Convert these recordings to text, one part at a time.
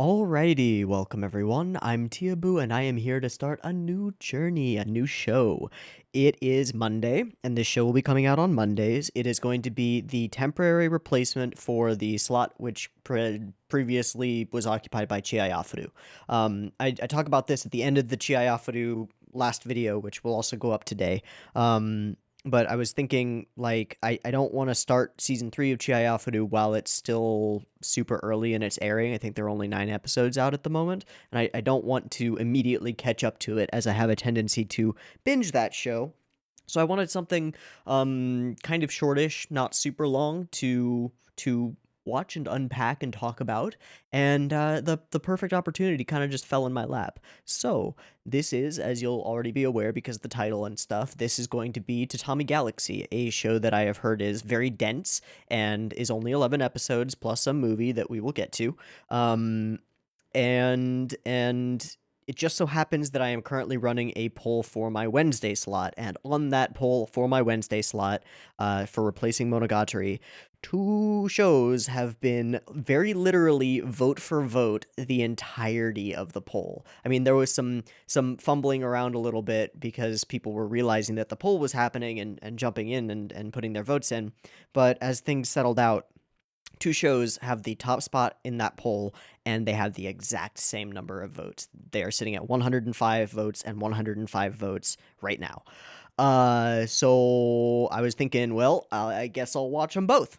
Alrighty, welcome everyone. I'm Teeaboo and I am here to start a new journey, a new show. It is Monday, and this show will be coming out on Mondays. It is going to be the temporary replacement for the slot which previously was occupied by Chiayafudu. I talk about this at the end of the Chiayafudu last video, which will also go up today. But I was thinking, like, I don't want to start season 3 of Chiayafudu while it's still super early in its airing. I think there are only 9 episodes out at the moment, and I don't want to immediately catch up to it, as I have a tendency to binge that show. So I wanted something kind of shortish, not super long, to watch and unpack and talk about, and the perfect opportunity kind of just fell in my lap. So this is, as you'll already be aware because of the title and stuff, this is going to be Tatami Galaxy, a show that I have heard is very dense and is only 11 episodes plus a movie that we will get to. And it just so happens that I am currently running a poll for my Wednesday slot, and on that poll for my Wednesday slot, for replacing Monogatari, two shows have been very literally vote for vote the entirety of the poll. I mean, there was some fumbling around a little bit because people were realizing that the poll was happening and jumping in and putting their votes in, but as things settled out, two shows have the top spot in that poll, and they have the exact same number of votes. They are sitting at 105 votes and 105 votes right now. So I was thinking, well, I guess I'll watch them both.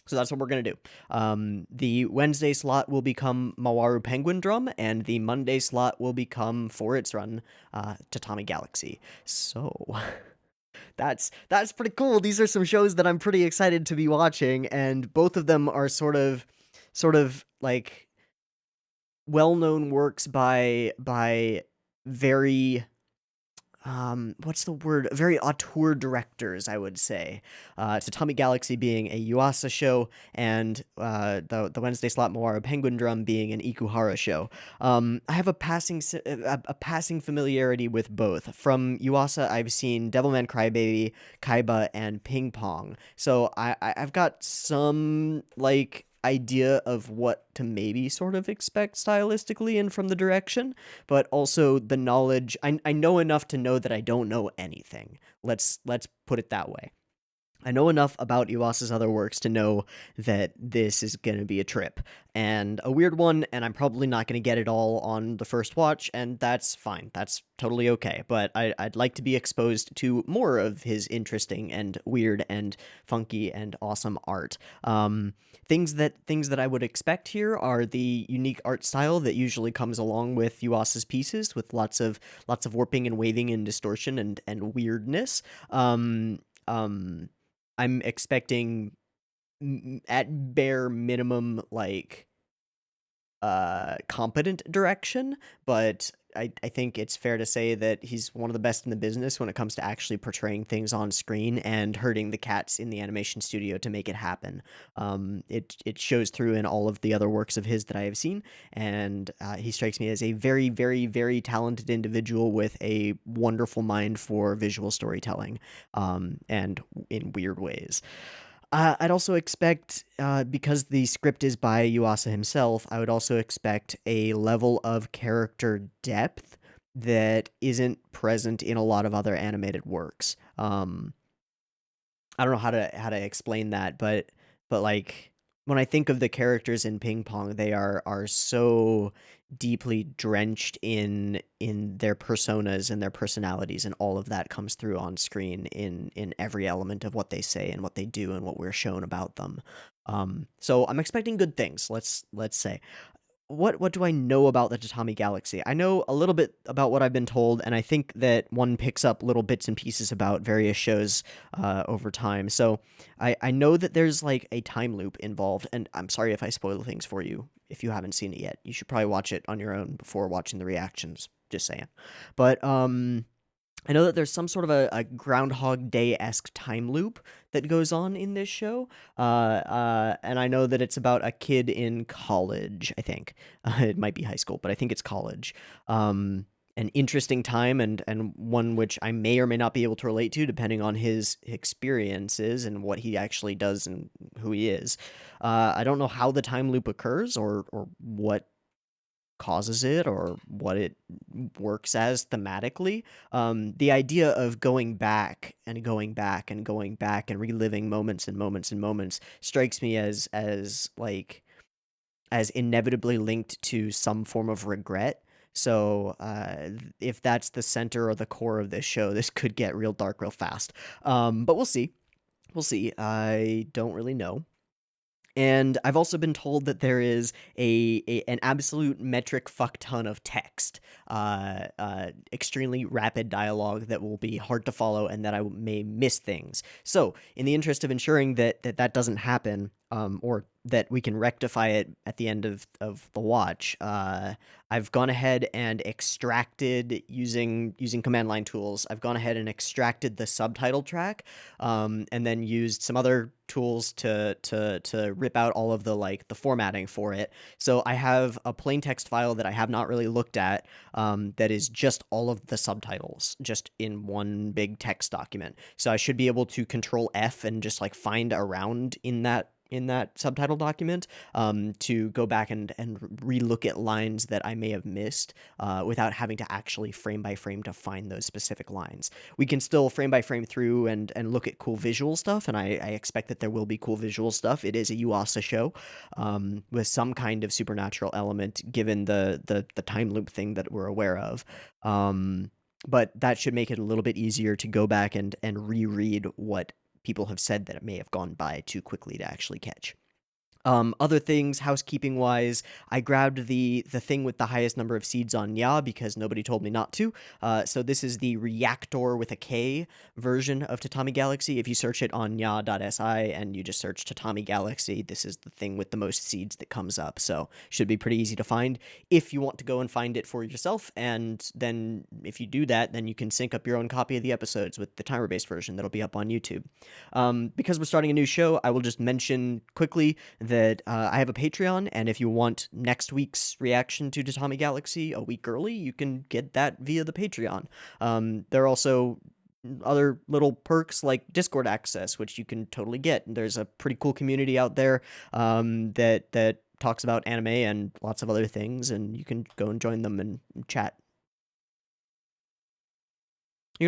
So that's what we're going to do. The Wednesday slot will become Mawaru Penguindrum, and the Monday slot will become, for its run, Tatami Galaxy. So that's pretty cool. These are some shows that I'm pretty excited to be watching, and both of them are sort of like well-known works by very what's the word? Very auteur directors, I would say. Tatami Galaxy being a Yuasa show, and the Wednesday slot Mawaru Penguindrum being an Ikuhara show. I have a passing familiarity with both. From Yuasa, I've seen Devilman Crybaby, Kaiba, and Ping Pong. So I've got some like idea of what to maybe sort of expect stylistically and from the direction, but also the knowledge. I know enough to know that I don't know anything. Let's put it that way. I know enough about Iwasa's other works to know that this is going to be a trip, and a weird one, and I'm probably not going to get it all on the first watch, and that's fine. That's totally okay, but I'd like to be exposed to more of his interesting and weird and funky and awesome art. Things that I would expect here are the unique art style that usually comes along with Yuasa's pieces, with lots of warping and waving and distortion and weirdness. Um, I'm expecting at bare minimum like competent direction, but I think it's fair to say that he's one of the best in the business when it comes to actually portraying things on screen and hurting the cats in the animation studio to make it happen. It shows through in all of the other works of his that I have seen, and he strikes me as a very, very, very talented individual with a wonderful mind for visual storytelling, and in weird ways. I'd also expect, because the script is by Yuasa himself, I would also expect a level of character depth that isn't present in a lot of other animated works. I don't know how to explain that, but like when I think of the characters in Ping Pong, they are so deeply drenched in their personas and their personalities, and all of that comes through on screen in every element of what they say and what they do and what we're shown about them. So I'm expecting good things. Let's say. What do I know about the Tatami Galaxy? I know a little bit about what I've been told, and I think that one picks up little bits and pieces about various shows over time. So I know that there's like a time loop involved, and I'm sorry if I spoil things for you if you haven't seen it yet. You should probably watch it on your own before watching the reactions. Just saying. But I know that there's some sort of a Groundhog Day-esque time loop that goes on in this show, and I know that it's about a kid in college, I think. It might be high school, but I think it's college. An interesting time, and one which I may or may not be able to relate to, depending on his experiences and what he actually does and who he is. I don't know how the time loop occurs or what causes it or what it works as thematically. The idea of going back and going back and going back and reliving moments and moments and moments strikes me as like as inevitably linked to some form of regret. So if that's the center or the core of this show, this could get real dark real fast. But we'll see. We'll see. I don't really know. And I've also been told that there is an absolute metric fuck ton of text, extremely rapid dialogue that will be hard to follow and that I may miss things. So, in the interest of ensuring that doesn't happen, or that we can rectify it at the end of the watch, I've gone ahead and extracted using command line tools. I've gone ahead and extracted the subtitle track, and then used some other tools to rip out all of the formatting for it. So I have a plain text file that I have not really looked at, that is just all of the subtitles just in one big text document. So I should be able to control F and just like find around in that subtitle document, to go back and relook at lines that I may have missed, without having to actually frame by frame to find those specific lines. We can still frame by frame through and look at cool visual stuff, and I expect that there will be cool visual stuff. It is a Yuasa show, with some kind of supernatural element, given the time loop thing that we're aware of. But that should make it a little bit easier to go back and reread what people have said that it may have gone by too quickly to actually catch. Other things, housekeeping wise, I grabbed the thing with the highest number of seeds on Ya because nobody told me not to. So this is the Reactor with a K version of Tatami Galaxy. If you search it on ya.si and you just search Tatami Galaxy, this is the thing with the most seeds that comes up. So should be pretty easy to find if you want to go and find it for yourself. And then if you do that, then you can sync up your own copy of the episodes with the timer-based version that'll be up on YouTube. Because we're starting a new show, I will just mention quickly that I have a Patreon, and if you want next week's reaction to Tatami Galaxy a week early, you can get that via the Patreon. There are also other little perks like Discord access, which you can totally get. There's a pretty cool community out there, that talks about anime and lots of other things, and you can go and join them and chat. You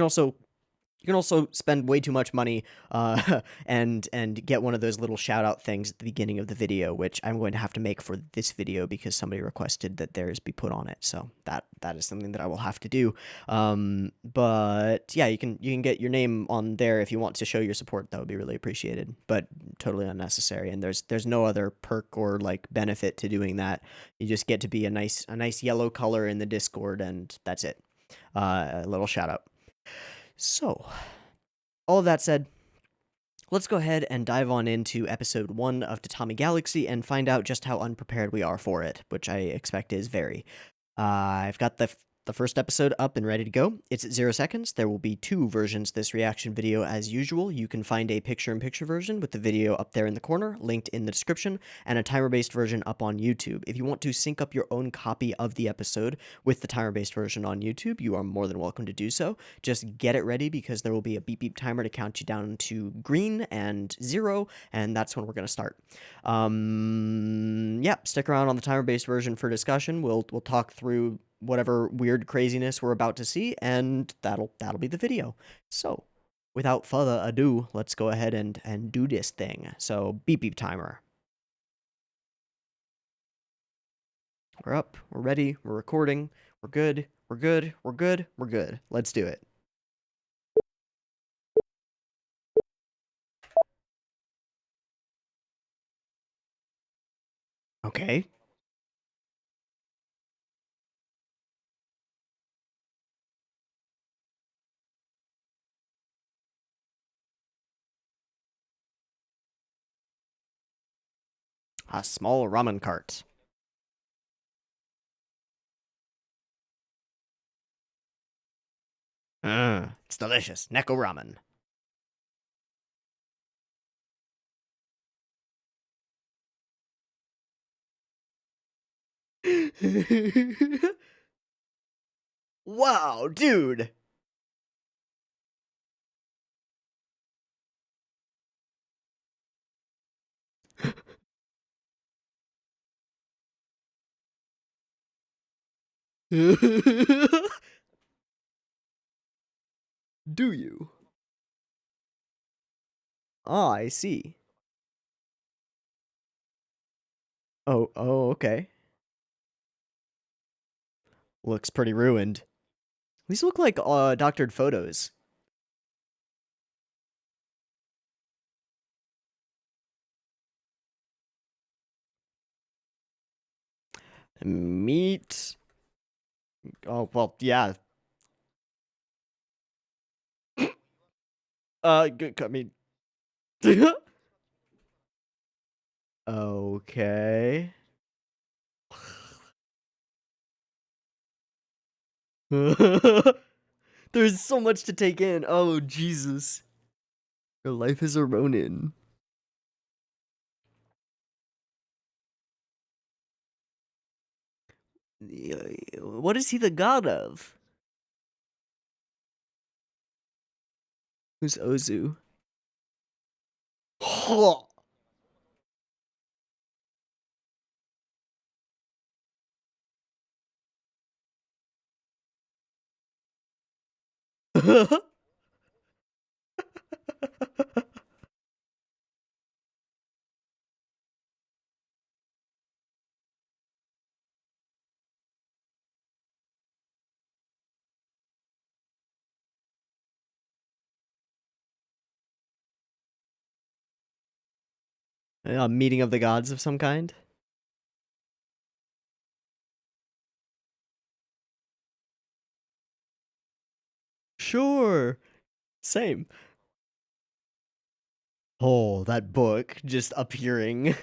can also spend way too much money, and get one of those little shout out things at the beginning of the video, which I'm going to have to make for this video because somebody requested that theirs be put on it. So that is something that I will have to do. But yeah, you can get your name on there if you want to show your support. That would be really appreciated, but totally unnecessary. And there's no other perk or like benefit to doing that. You just get to be a nice yellow color in the Discord, and that's it. A little shout out. So, all of that said, let's go ahead and dive on into episode 1 of Tatami Galaxy and find out just how unprepared we are for it, which I expect is very. I've got the first episode up and ready to go. It's at 0 seconds. There will be 2 versions of this reaction video as usual. You can find a picture-in-picture version with the video up there in the corner, linked in the description, and a timer-based version up on YouTube. If you want to sync up your own copy of the episode with the timer-based version on YouTube, you are more than welcome to do so. Just get it ready because there will be a beep beep timer to count you down to green and 0, and that's when we're going to start. Yeah, stick around on the timer-based version for discussion. We'll talk through whatever weird craziness we're about to see, and that'll be the video. So, without further ado, let's go ahead and do this thing. So, beep beep timer. We're up, we're ready, we're recording, we're good, we're good, we're good, we're good. Let's do it. Okay. A small ramen cart. It's delicious. Neko ramen. Wow, dude. Do you? Ah, I see. Oh, okay. Looks pretty ruined. These look like doctored photos. Meat. Oh well, yeah. Good. I mean, okay. There's so much to take in. Oh Jesus, your life is a Ronin. What is he the god of? Who's Ozu? A meeting of the gods of some kind? Sure. Same. Oh, that book just appearing.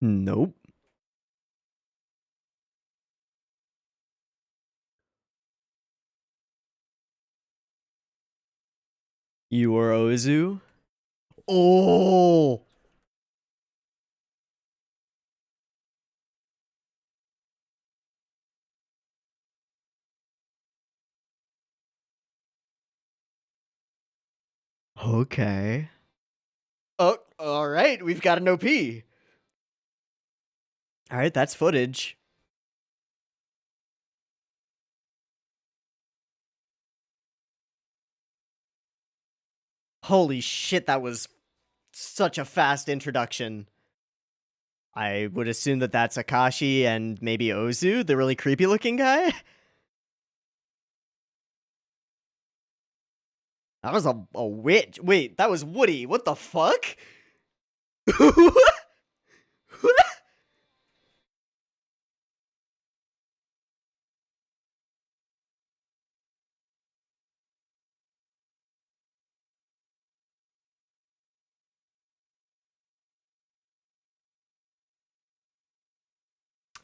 Nope. You are Ozu? Oh! Okay. Oh, alright, we've got an OP. Alright, that's footage. Holy shit, that was such a fast introduction. I would assume that that's Akashi and maybe Ozu, the really creepy looking guy. That was a witch. Wait, that was Woody. What the fuck?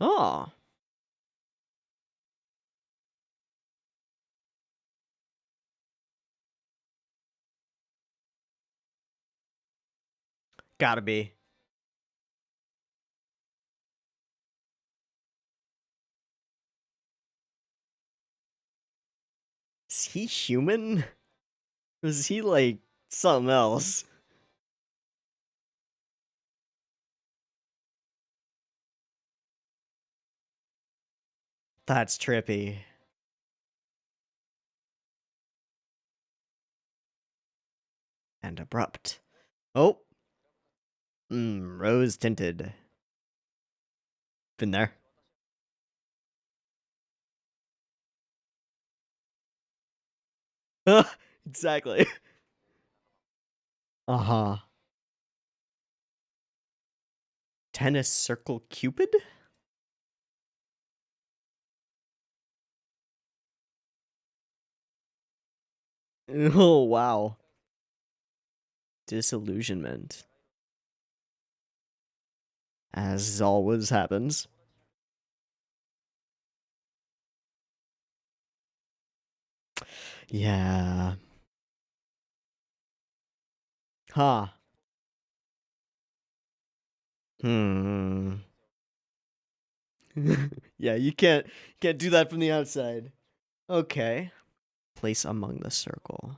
Oh, gotta be. Is he human? Or is he like something else? That's trippy. And abrupt. Oh. Rose tinted. Been there. Exactly. Uh-huh. Tennis circle Cupid? Oh, wow. Disillusionment. As always happens. Yeah. Huh. Hmm. Yeah, you can't do that from the outside. Okay. Place among the circle.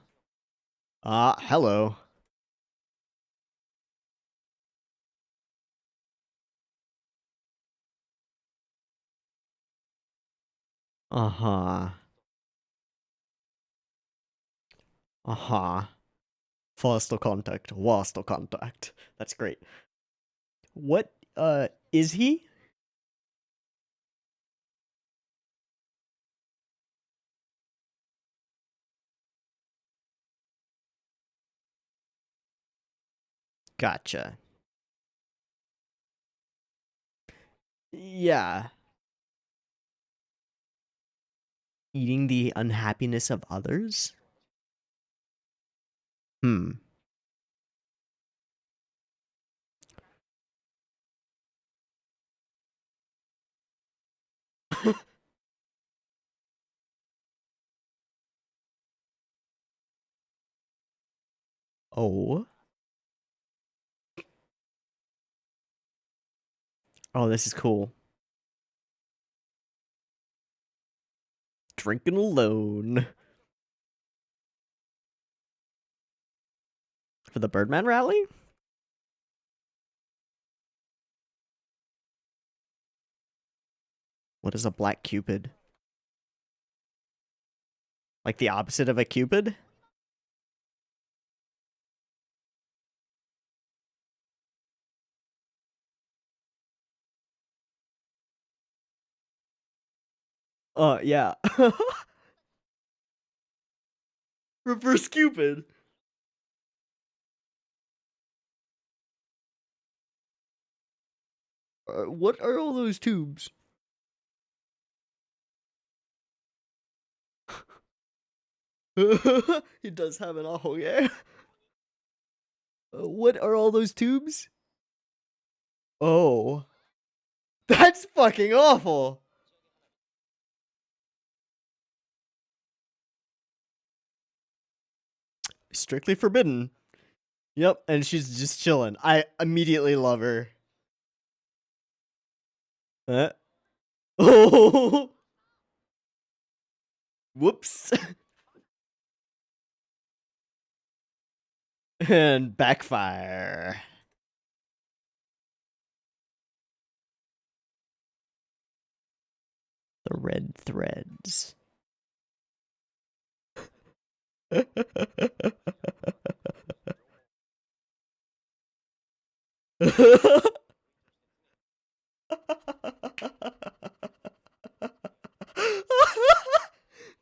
Ah, hello. Uh-huh. Uh-huh. First contact, worst contact. That's great. What, is he? Gotcha. Yeah. Eating the unhappiness of others? Hmm. Oh. Oh, this is cool. Drinking alone. For the Birdman rally? What is a black cupid? Like the opposite of a cupid? Yeah. Reverse cupid. What are all those tubes? He does have an aho, yeah. What are all those tubes? Oh. That's fucking awful. Strictly forbidden. Yep, and she's just chilling. I immediately love her. Oh. Whoops. And backfire. The red threads.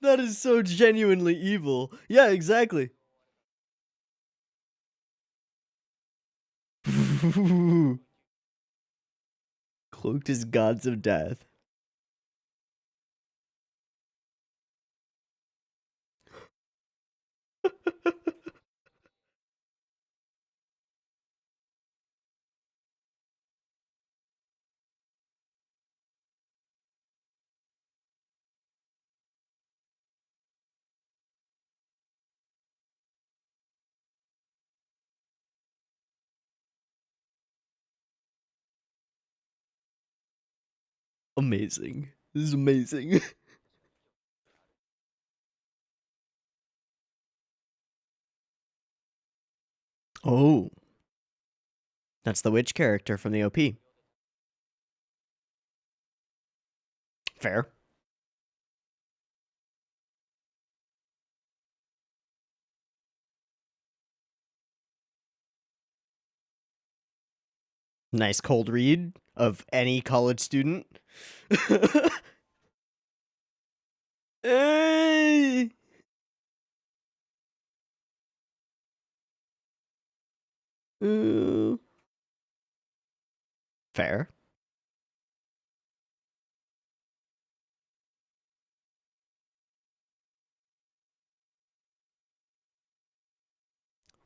That is so genuinely evil. Yeah, exactly. Cloaked as gods of death. Amazing. This is amazing. Oh, that's the witch character from the OP. Fair. Nice cold read of any college student. Hey! Uh, Fair.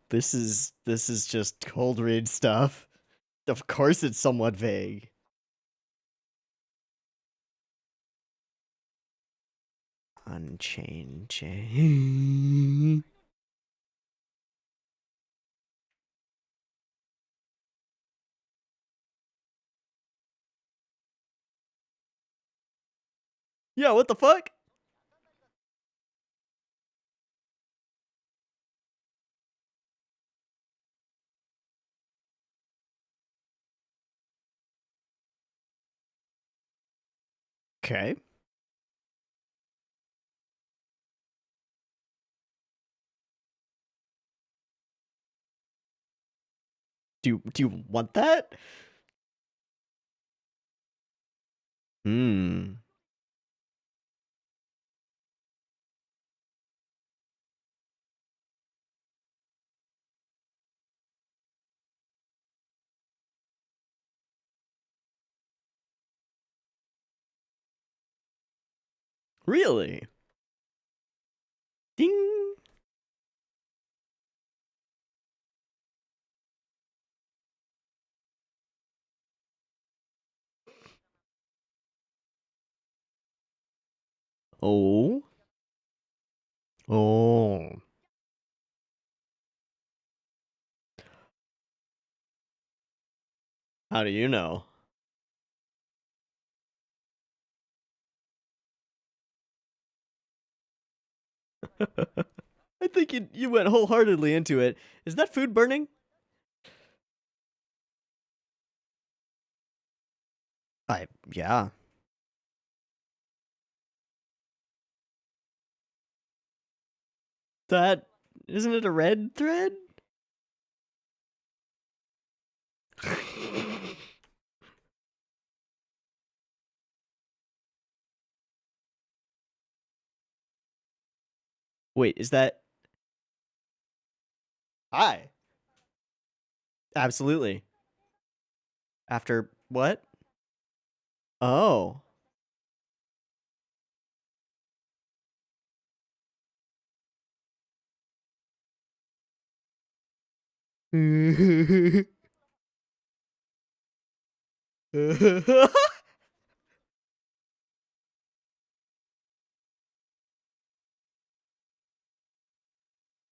This is just cold read stuff. Of course it's somewhat vague. Unchained chain. Yeah, what the fuck? Okay. Do you want that? Hmm. Really? Ding. Oh. Oh. How do you know? I think you went wholeheartedly into it. Is that food burning? Yeah. That isn't it a red thread? Wait, is that Hi. Absolutely. After what? Oh.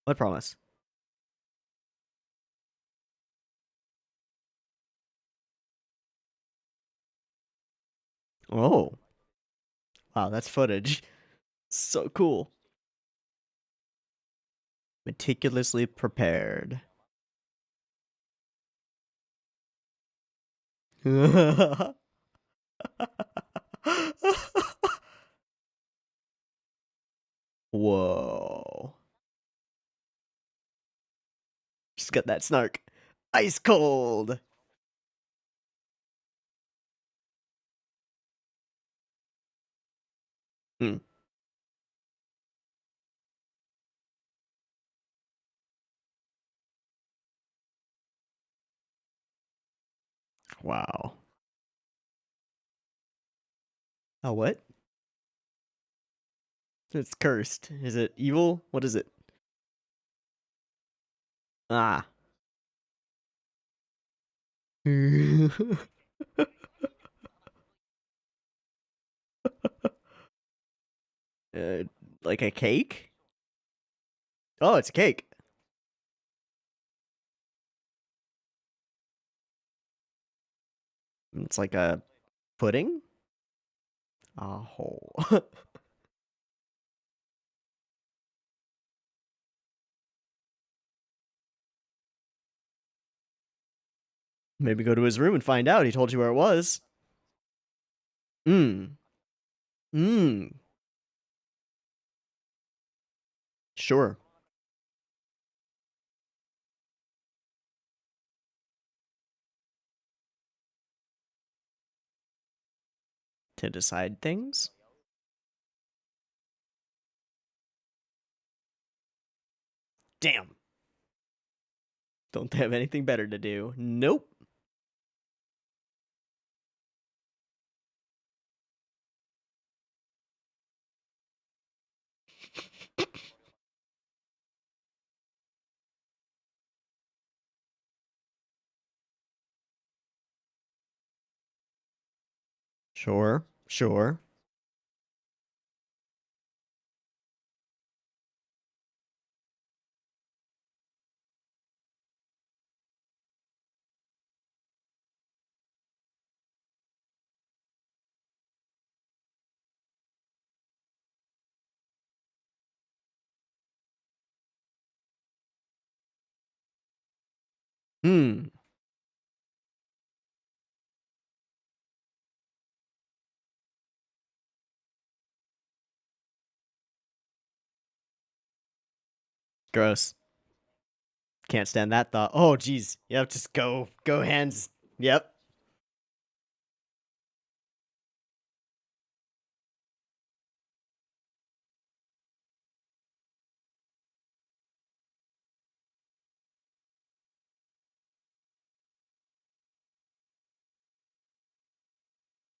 What promise? Oh. Wow, that's footage. So cool. Meticulously prepared. Whoa. Just got that snark. Ice cold. Hmm. Wow. Oh, what? It's cursed. Is it evil? What is it? Ah. uh, like a cake? Oh, it's a cake. It's like a pudding? Oh. Maybe go to his room and find out. He told you where it was. Hmm. Hmm. Sure. To decide things? Damn. Don't they have anything better to do? Nope. Sure. Sure. Hmm. Gross. Can't stand that thought. Oh, geez. Yep, just go hands. Yep.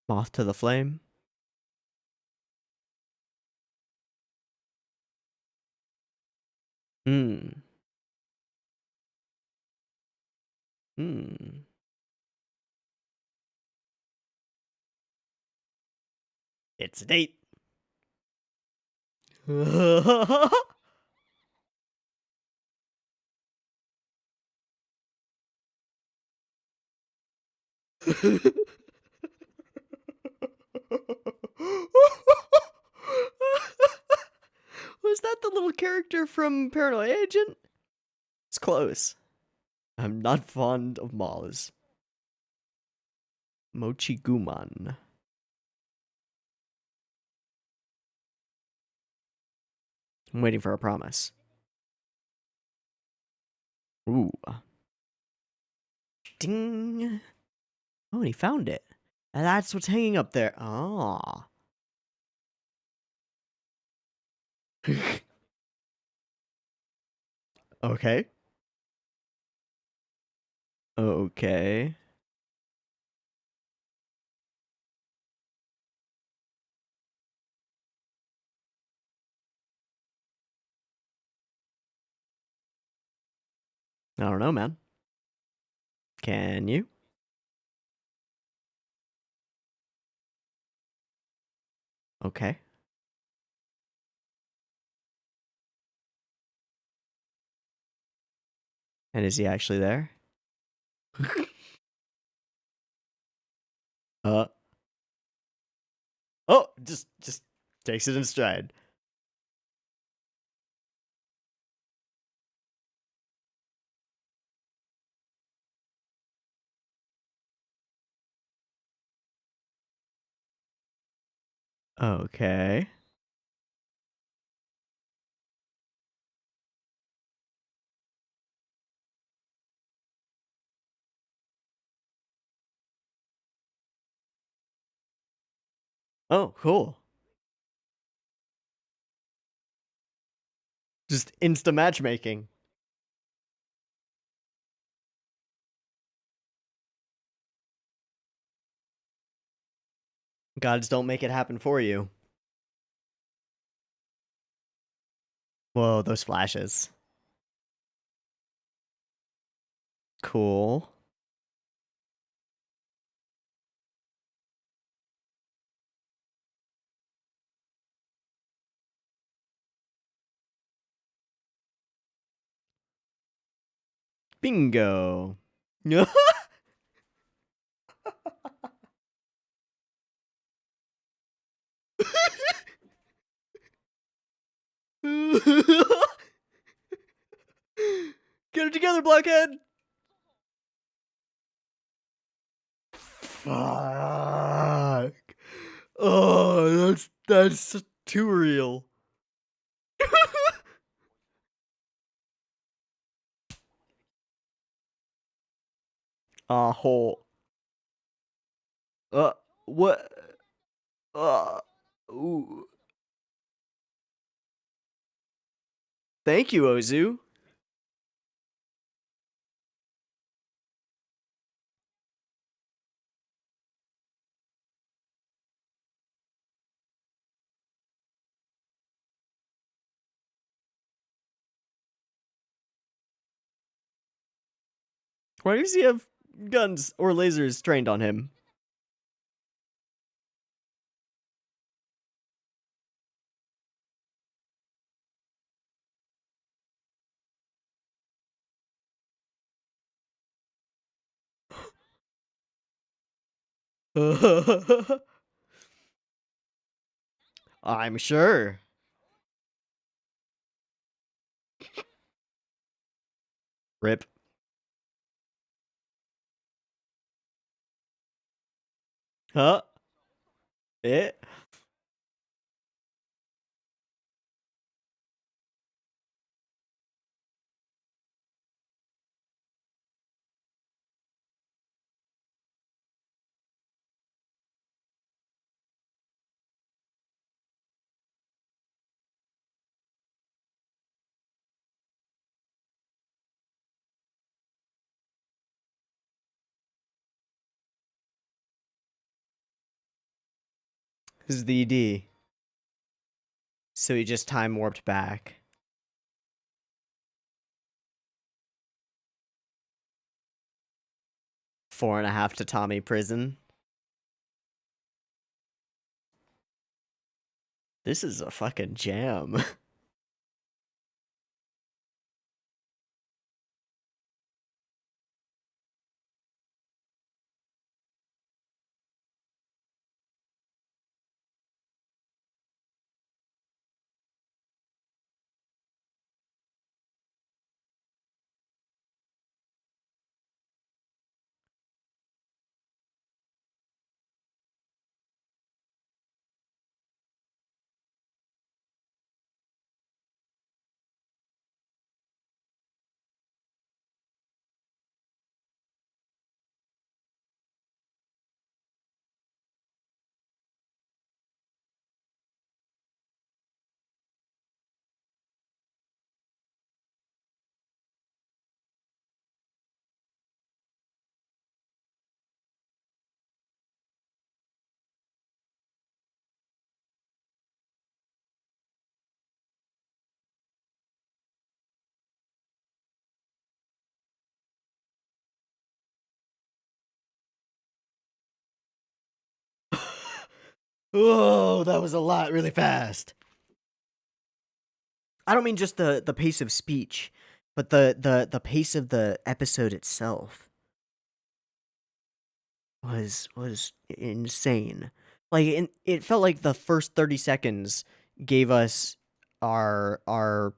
Moth to the flame. Hmm. Hmm. It's a date. Was that the little character from Paranoid Agent? It's close. I'm not fond of moths. Mochiguman. I'm waiting for a promise. Ooh. Ding. Oh, and he found it. And that's what's hanging up there. Ah. Okay. Okay. I don't know, man. Can you? Okay. And is he actually there? uh. Oh, just takes it in stride. Okay. Oh, cool. Just insta matchmaking. Gods don't make it happen for you. Whoa, those flashes. Cool. Bingo. Get it together, Blockhead. Fuck. Oh, that's too real. Hole. What? Ooh. Thank you, Ozu. Why does he have guns or lasers trained on him? I'm sure. Rip. Huh? It? is the ED. So he just time warped back. Four and a half Tatami prison. This is a fucking jam. Oh, that was a lot really fast. I don't mean just the pace of speech, but the pace of the episode itself was insane. Like it felt like the first 30 seconds gave us our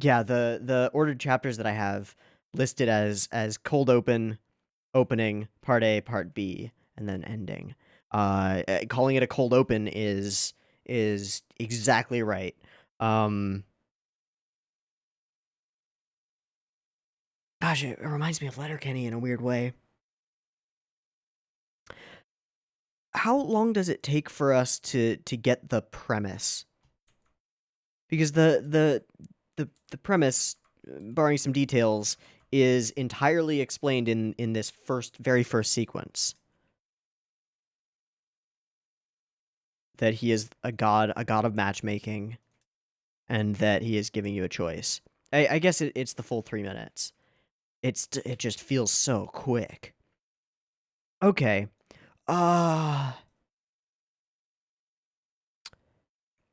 yeah, the ordered chapters that I have listed as cold open, opening, part A, part B, and then ending. Calling it a cold open is exactly right. Gosh, it reminds me of Letterkenny in a weird way. How long does it take for us to get the premise? Because the premise, barring some details, is entirely explained in this very first sequence. That he is a god of matchmaking, and that he is giving you a choice. I guess it's the full 3 minutes. It just feels so quick. Okay.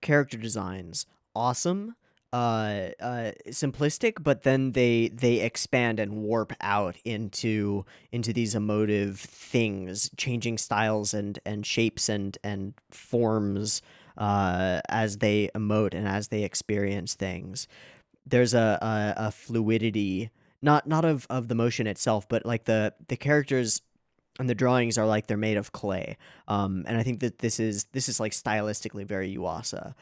Character designs awesome, simplistic, but then they expand and warp out into these emotive things, changing styles and shapes and forms as they emote and as they experience things. There's a fluidity, not of the motion itself, but like the characters and the drawings are like they're made of clay. And I think that this is like stylistically very Yuasa.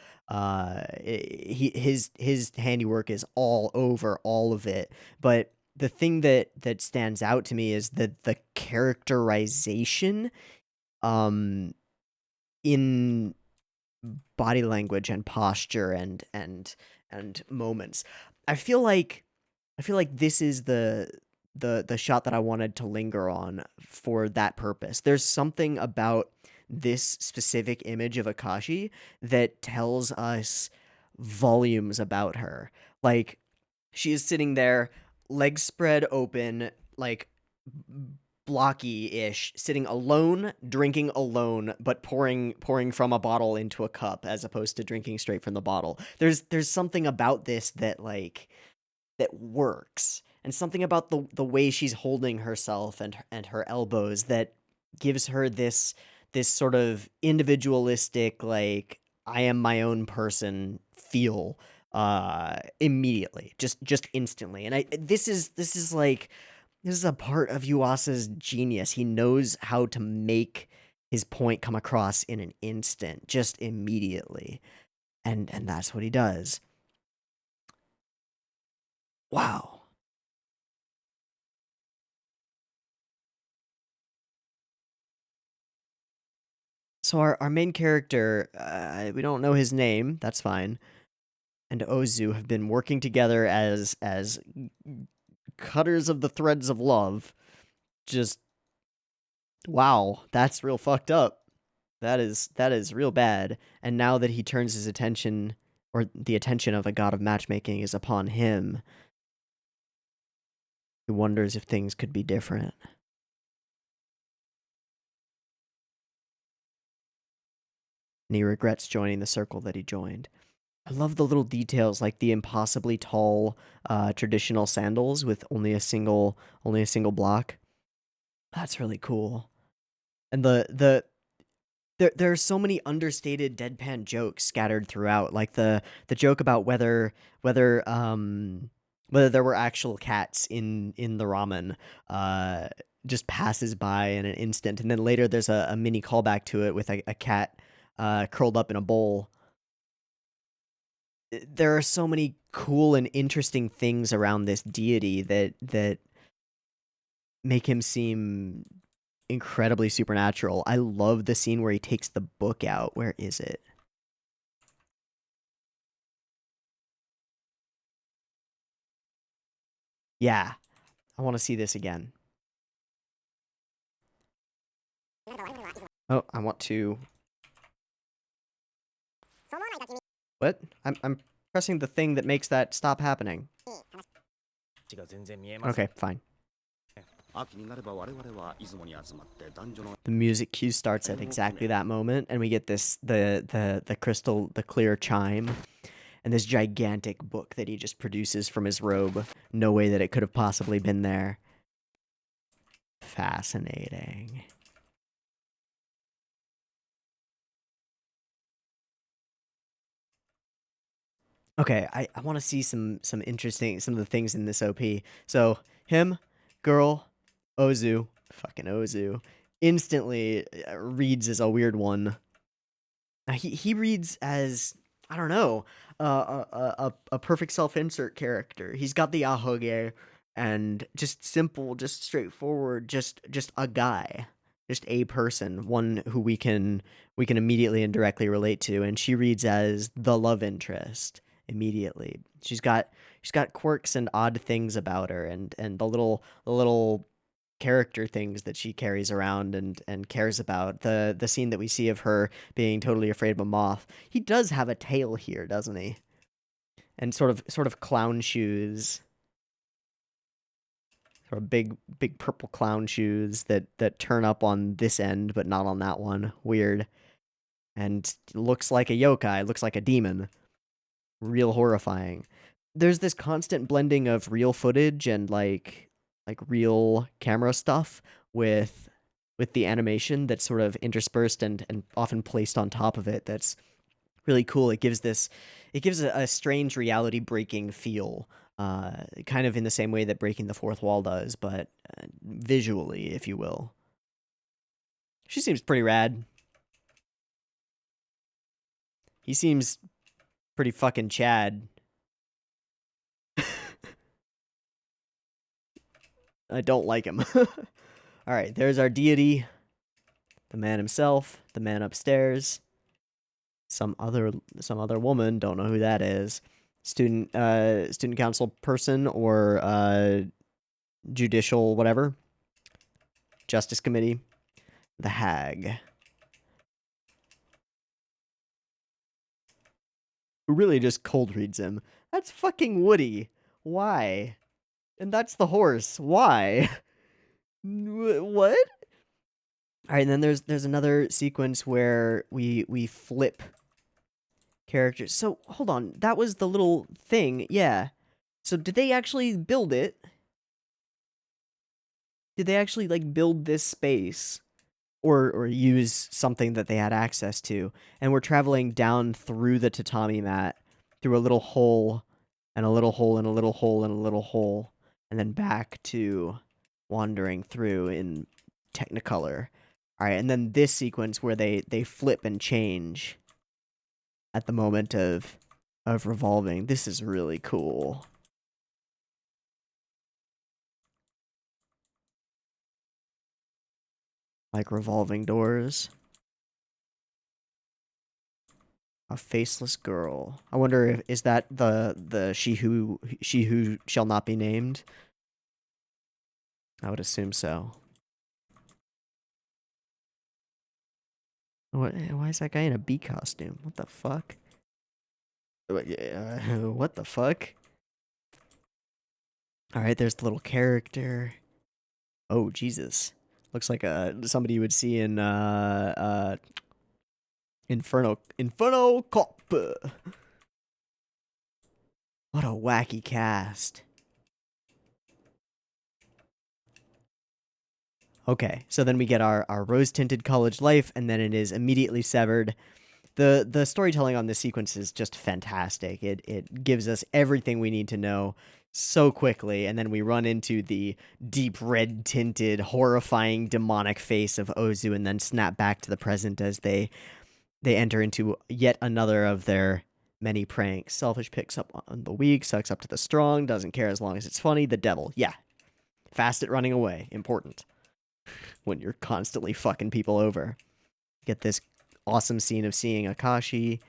His handiwork is all over all of it. But the thing that stands out to me is the characterization in body language and posture and moments. I feel like this is the shot that I wanted to linger on for that purpose. There's something about this specific image of Akashi that tells us volumes about her. Like she is sitting there, legs spread open, like blocky-ish, sitting alone, drinking alone, but pouring from a bottle into a cup as opposed to drinking straight from the bottle. There's something about this that that works, and something about the way she's holding herself and her elbows that gives her this sort of individualistic, like I am my own person feel immediately, just instantly. And this is a part of Yuasa's genius. He knows how to make his point come across in an instant, just immediately. And that's what he does. Wow. So our main character, we don't know his name. That's fine. And Ozu have been working together as cutters of the threads of love. Just wow, that's real fucked up. That is real bad. And now that he turns his attention, or the attention of a god of matchmaking is upon him, he wonders if things could be different. And he regrets joining the circle that he joined. I love the little details, like the impossibly tall traditional sandals with only a single block. That's really cool. And there are so many understated deadpan jokes scattered throughout, like the joke about whether there were actual cats in the ramen just passes by in an instant, and then later there's a mini callback to it with a cat curled up in a bowl. There are so many cool and interesting things around this deity that make him seem incredibly supernatural. I love the scene where he takes the book out. Where is it? Yeah, I want to see this again. Oh, I want to. What? I'm pressing the thing that makes that stop happening. Okay, fine. The music cue starts at exactly that moment, and we get this the clear chime, and this gigantic book that he just produces from his robe. No way that it could have possibly been there. Fascinating. Okay, I want to see some interesting some of the things in this OP. So him, girl, Ozu, fucking Ozu, instantly reads as a weird one. Now he reads as, I don't know, a perfect self-insert character. He's got the ahoge and just simple, just straightforward, just a guy, just a person, one who we can immediately and directly relate to, and she reads as the love interest immediately. She's got quirks and odd things about her, and the little character things that she carries around and cares about. The scene that we see of her being totally afraid of a moth. He does have a tail here, doesn't he? And sort of clown shoes. Sort of big purple clown shoes that turn up on this end but not on that one. Weird. And looks like a yokai, looks like a demon. Real horrifying. There's this constant blending of real footage and like real camera stuff with the animation that's sort of interspersed and often placed on top of it. That's really cool. It gives a strange reality breaking feel, kind of in the same way that breaking the fourth wall does, but visually, if you will. She seems pretty rad. He seems pretty fucking Chad. I don't like him. All right, there's our deity, the man himself, the man upstairs. Some other woman, don't know who that is. Student council person or judicial whatever. Justice committee. The hag. Who really just cold reads him. That's fucking Woody. Why? And that's the horse. Why? What? All right, and then there's another sequence where we flip characters. So, hold on. That was the little thing. Yeah. So, did they actually build it? Did they actually, like, build this space? Or use something that they had access to? And we're traveling down through the tatami mat, through a little hole, and a little hole, and a little hole, and a little hole, and then back to wandering through in Technicolor. All right, and then this sequence where they flip and change at the moment of revolving. This is really cool. Like revolving doors. A faceless girl. I wonder if is that the she who shall not be named? I would assume so. Why is that guy in a bee costume? What the fuck? What the fuck? All right, there's the little character. Oh Jesus, looks like somebody you would see in Inferno Cop. What a wacky cast. Okay, so then we get our rose-tinted college life, and then it is immediately severed. The storytelling on this sequence is just fantastic. It gives us everything we need to know so quickly, and then we run into the deep red tinted, horrifying, demonic face of Ozu, and then snap back to the present as they enter into yet another of their many pranks. Selfish picks up on the weak, sucks up to the strong, doesn't care as long as it's funny. The devil, yeah, fast at running away, important when you're constantly fucking people over. Get this awesome scene of seeing Akashi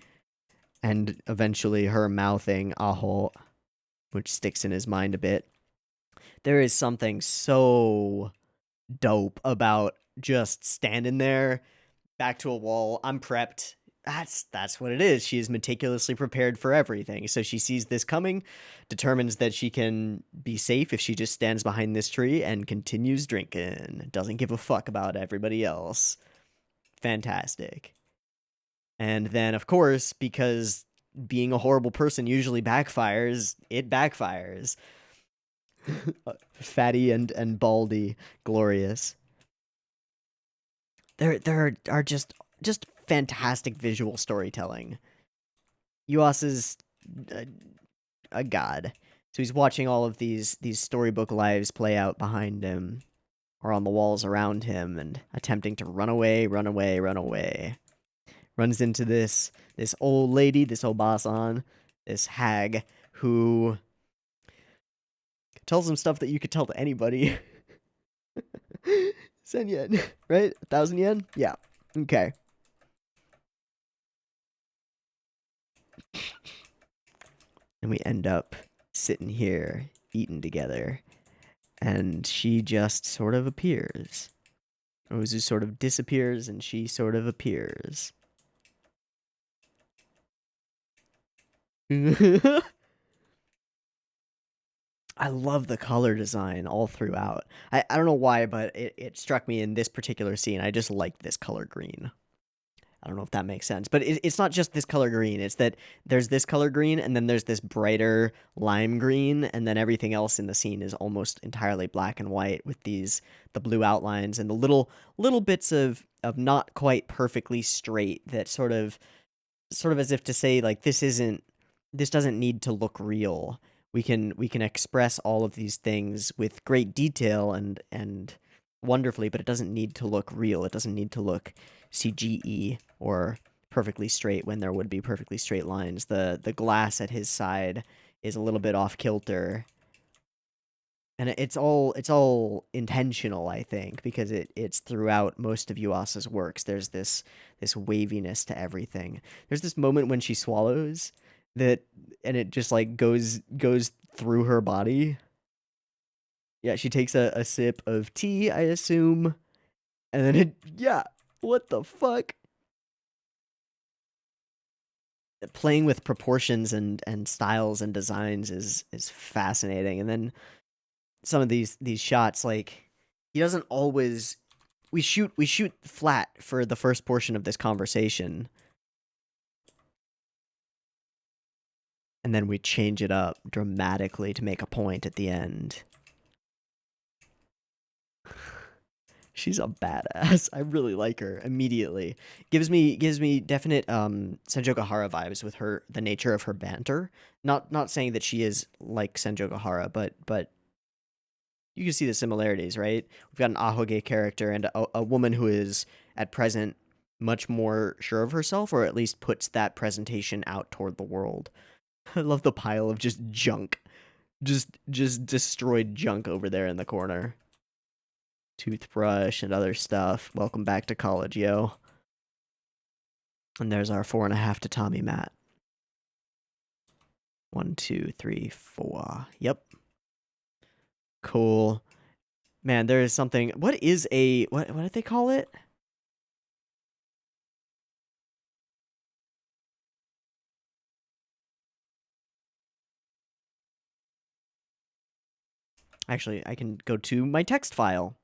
and eventually her mouthing Aho, which sticks in his mind a bit. There is something so dope about just standing there, back to a wall. I'm prepped. That's what it is. She is meticulously prepared for everything. So she sees this coming, determines that she can be safe if she just stands behind this tree and continues drinking. Doesn't give a fuck about everybody else. Fantastic. And then, of course, because being a horrible person usually backfires, it backfires. Fatty and baldy, glorious. There are just fantastic visual storytelling. Yuasa's a god. So he's watching all of these storybook lives play out behind him or on the walls around him and attempting to run away, run away, run away. Runs into this old lady, this Obasan, this hag who tells him stuff that you could tell to anybody. 10 yen, right? 1,000 yen? Yeah. Okay. And we end up sitting here eating together. And she just sort of appears. Ozu sort of disappears and she sort of appears. I love the color design all throughout. I don't know why, but it struck me in this particular scene. I just liked this color green. I don't know if that makes sense, but it's not just this color green. It's that there's this color green, and then there's this brighter lime green, and then everything else in the scene is almost entirely black and white with the blue outlines and the little bits of not quite perfectly straight that sort of as if to say like this doesn't need to look real. We can express all of these things with great detail and wonderfully, but it doesn't need to look real. It doesn't need to look CGE or perfectly straight when there would be perfectly straight lines. The glass at his side is a little bit off kilter. And it's all intentional, I think, because it's throughout most of Yuasa's works. There's this waviness to everything. There's this moment when she swallows that, and it just like goes through her body. Yeah, she takes a sip of tea, I assume, and then what the fuck? Playing with proportions and styles and designs is fascinating, and then some of these shots, like he doesn't always. We shoot flat for the first portion of this conversation, and then we change it up dramatically to make a point at the end. She's a badass. I really like her immediately. Gives me definite Senjoku Hara vibes with the nature of her banter. Not saying that she is like Senjoku Hara, but you can see the similarities, right? We've got an Ahoge character and a woman who is at present much more sure of herself, or at least puts that presentation out toward the world. I love the pile of just junk. Just destroyed junk over there in the corner. Toothbrush and other stuff. Welcome back to college, yo. And there's our 4.5 tatami mat. 1, 2, 3, 4. Yep. Cool. Man, there is something. What is what did they call it? Actually, I can go to my text file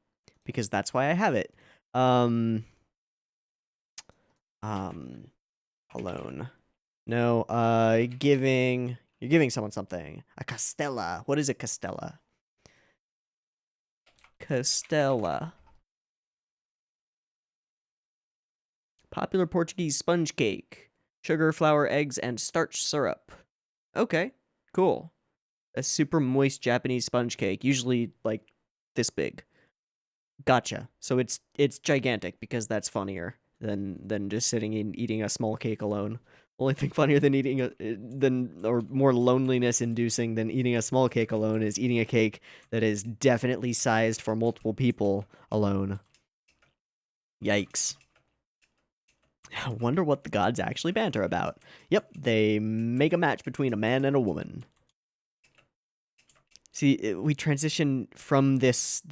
because that's why I have it. Um, alone. No, you're giving someone something. A castella. What is a castella? Castella. Popular Portuguese sponge cake. Sugar, flour, eggs, and starch syrup. Okay, cool. A super moist Japanese sponge cake, usually like this big. Gotcha. So it's gigantic because that's funnier than just sitting and eating a small cake alone. Only thing funnier than eating or more loneliness inducing than eating a small cake alone is eating a cake that is definitely sized for multiple people alone. Yikes. I wonder what the gods actually banter about. Yep, they make a match between a man and a woman. See, we transition from this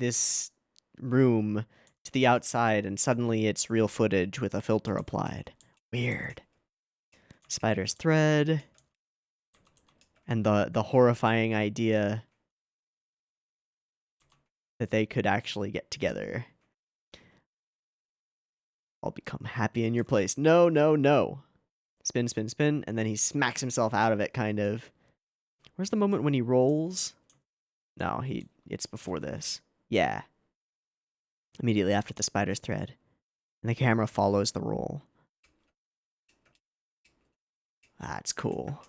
room to the outside, and suddenly it's real footage with a filter applied. Weird. Spider's thread, and the horrifying idea that they could actually get together. I'll become happy in your place. No, no, no. Spin, spin, spin, and then he smacks himself out of it, kind of. Where's the moment when he rolls? No, it's before this. Yeah. Immediately after the spider's thread. And the camera follows the roll. That's cool.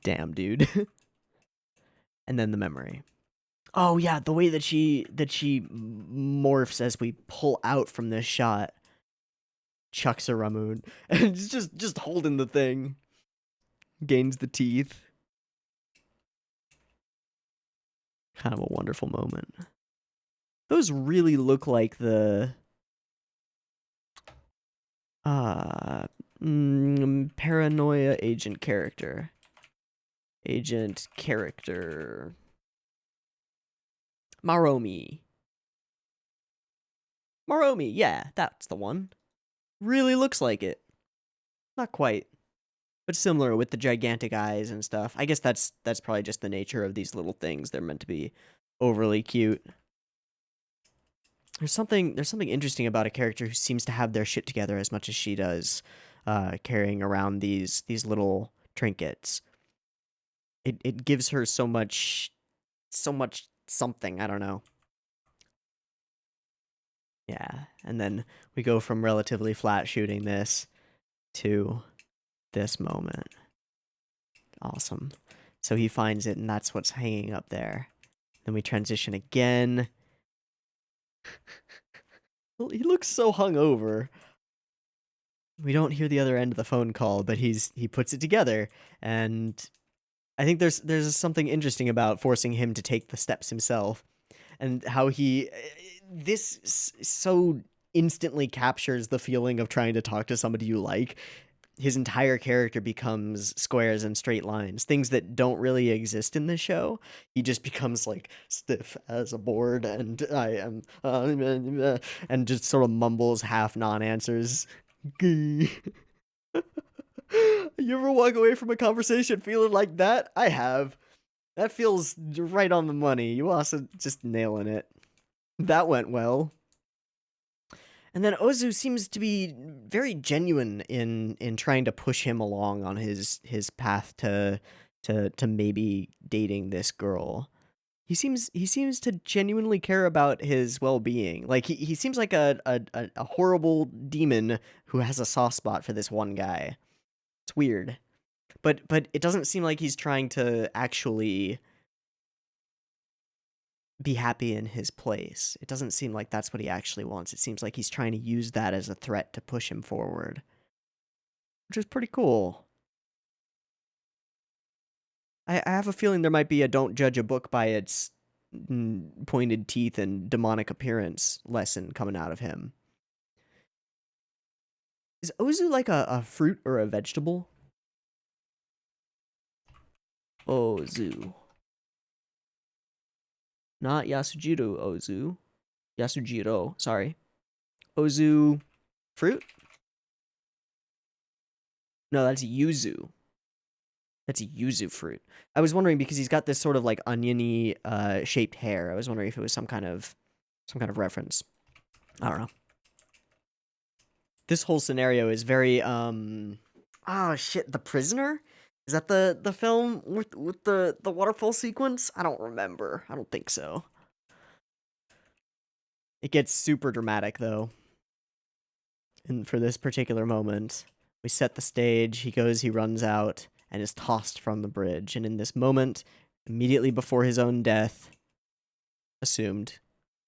Damn, dude. And then the memory. Oh yeah, the way that she morphs as we pull out from this shot. Chucks a Ramun. And it's just holding the thing. Gains the teeth. Kind of a wonderful moment. Those really look like the paranoia agent character. Agent character. Maromi. Maromi, yeah, that's the one. Really looks like it. Not quite, but similar with the gigantic eyes and stuff. I guess that's probably just the nature of these little things. They're meant to be overly cute. There's something interesting about a character who seems to have their shit together as much as she does, carrying around these little trinkets. It gives her so much something, I don't know. Yeah, and then we go from relatively flat shooting this to this moment. Awesome. So he finds it, and that's what's hanging up there. Then we transition again. He looks so hungover. We don't hear the other end of the phone call, but he puts it together, and I think there's something interesting about forcing him to take the steps himself, and how this so instantly captures the feeling of trying to talk to somebody you like. His entire character becomes squares and straight lines, things that don't really exist in the show. He just becomes like stiff as a board, and I am, and just sort of mumbles half non-answers. You ever walk away from a conversation feeling like that? I have. That feels right on the money. You also just nailing it. That went well. And then Ozu seems to be very genuine in trying to push him along on his path to maybe dating this girl. He seems to genuinely care about his well-being. Like he seems like a horrible demon who has a soft spot for this one guy. It's weird. But it doesn't seem like he's trying to actually be happy in his place. It doesn't seem like that's what he actually wants. It seems like he's trying to use that as a threat to push him forward, which is pretty cool. I have a feeling there might be a don't judge a book by its pointed teeth and demonic appearance lesson coming out of him. Is Ozu like a fruit or a vegetable? Ozu. Not Yasujiro Ozu. Yasujiro, sorry. Ozu fruit? No, that's yuzu. That's yuzu fruit. I was wondering because he's got this sort of like oniony shaped hair. I was wondering if it was some kind of reference. I don't know. This whole scenario is very oh shit, The Prisoner? Is that the film with the waterfall sequence? I don't remember. I don't think so. It gets super dramatic though. And for this particular moment, we set the stage, he runs out, and is tossed from the bridge. And in this moment, immediately before his own death, assumed,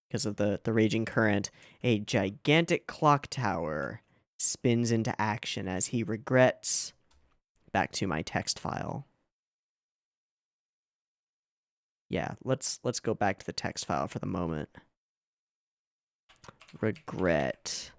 because of the raging current, a gigantic clock tower spins into action as he regrets. Back to my text file. Yeah, let's go back to the text file for the moment. Regret.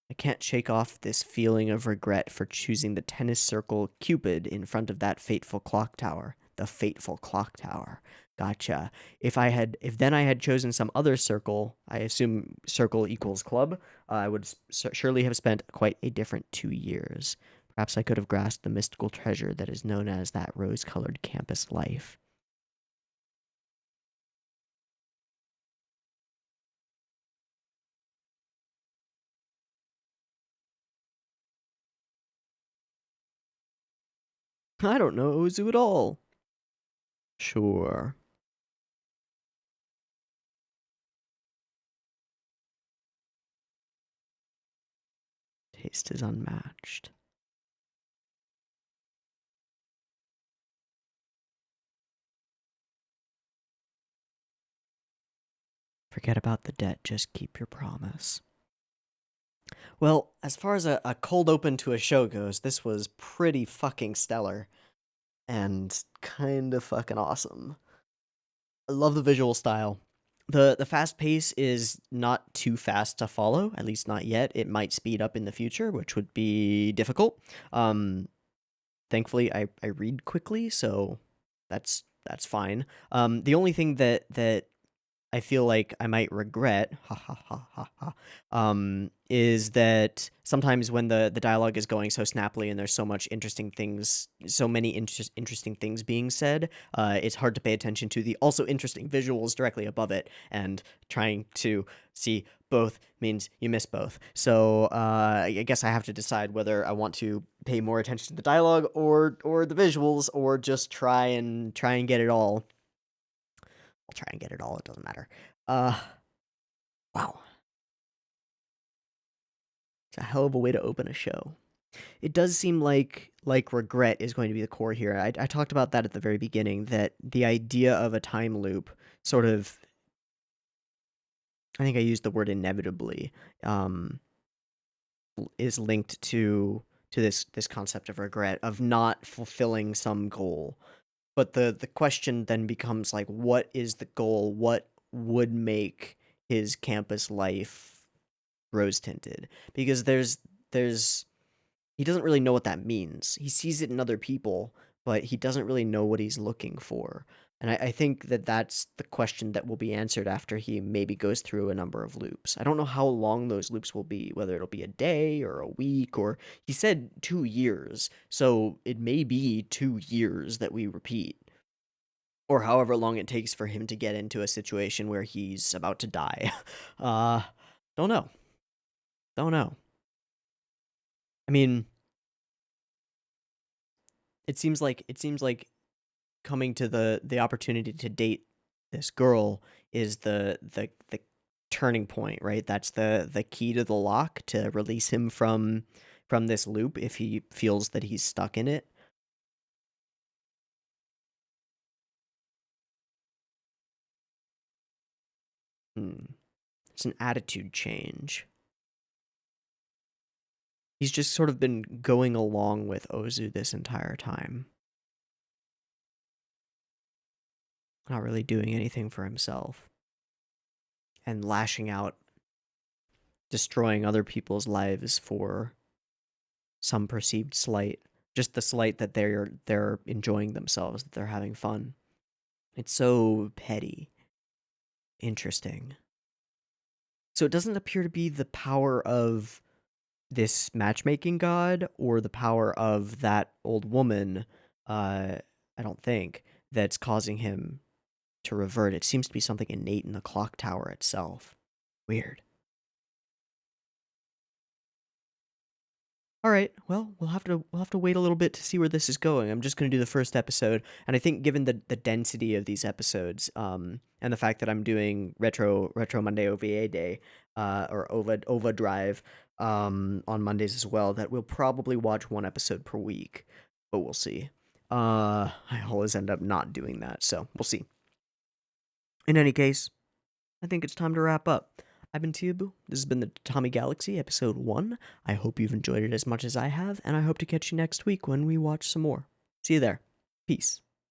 I can't shake off this feeling of regret for choosing the tennis circle Cupid in front of that fateful clock tower. The fateful clock tower. Gotcha. If then I had chosen some other circle, I assume circle equals club, I would surely have spent quite a different 2 years. Perhaps I could have grasped the mystical treasure that is known as that rose-colored campus life. I don't know Ozu at all. Sure. Taste is unmatched. Forget about the debt, just keep your promise. Well, as far as a cold open to a show goes, this was pretty fucking stellar. And kind of fucking awesome. I love the visual style. The fast pace is not too fast to follow, at least not yet. It might speed up in the future, which would be difficult. Thankfully, I read quickly, so that's fine. The only thing that I feel like I might regret, is that sometimes when the dialogue is going so snappily and there's so much interesting things, so many interesting things being said, it's hard to pay attention to the also interesting visuals directly above it, and trying to see both means you miss both. So I guess I have to decide whether I want to pay more attention to the dialogue or the visuals, or just try and get it all. I'll try and get it all. It doesn't matter. Wow. It's a hell of a way to open a show. It does seem like regret is going to be the core here. I talked about that at the very beginning, that the idea of a time loop sort of, I think I used the word inevitably, is linked to this concept of regret, of not fulfilling some goal. But the question then becomes like, what is the goal? What would make his campus life rose tinted? Because there's he doesn't really know what that means. He sees it in other people, but he doesn't really know what he's looking for. And I think that that's the question that will be answered after he maybe goes through a number of loops. I don't know how long those loops will be, whether it'll be a day or a week, or he said 2 years, so it may be 2 years that we repeat. Or however long it takes for him to get into a situation where he's about to die. Don't know. Don't know. I mean, it seems like coming to the opportunity to date this girl is the turning point, right? That's the key to the lock to release him from this loop if he feels that he's stuck in it. It's an attitude change. He's just sort of been going along with Ozu this entire time. Not really doing anything for himself. And lashing out, destroying other people's lives for some perceived slight. Just the slight that they're enjoying themselves, that they're having fun. It's so petty. Interesting. So it doesn't appear to be the power of this matchmaking god or the power of that old woman I don't think, that's causing him to revert. It seems to be something innate in the clock tower itself. Weird. All right. Well, we'll have to wait a little bit to see where this is going. I'm just going to do the first episode, and I think given the density of these episodes, and the fact that I'm doing Retro Monday OVA Day, or OVAdrive, on Mondays as well, that we'll probably watch one episode per week, but we'll see. I always end up not doing that, so we'll see. In any case, I think it's time to wrap up. I've been Teeaboo. This has been the Tatami Galaxy, episode 1. I hope you've enjoyed it as much as I have, and I hope to catch you next week when we watch some more. See you there. Peace.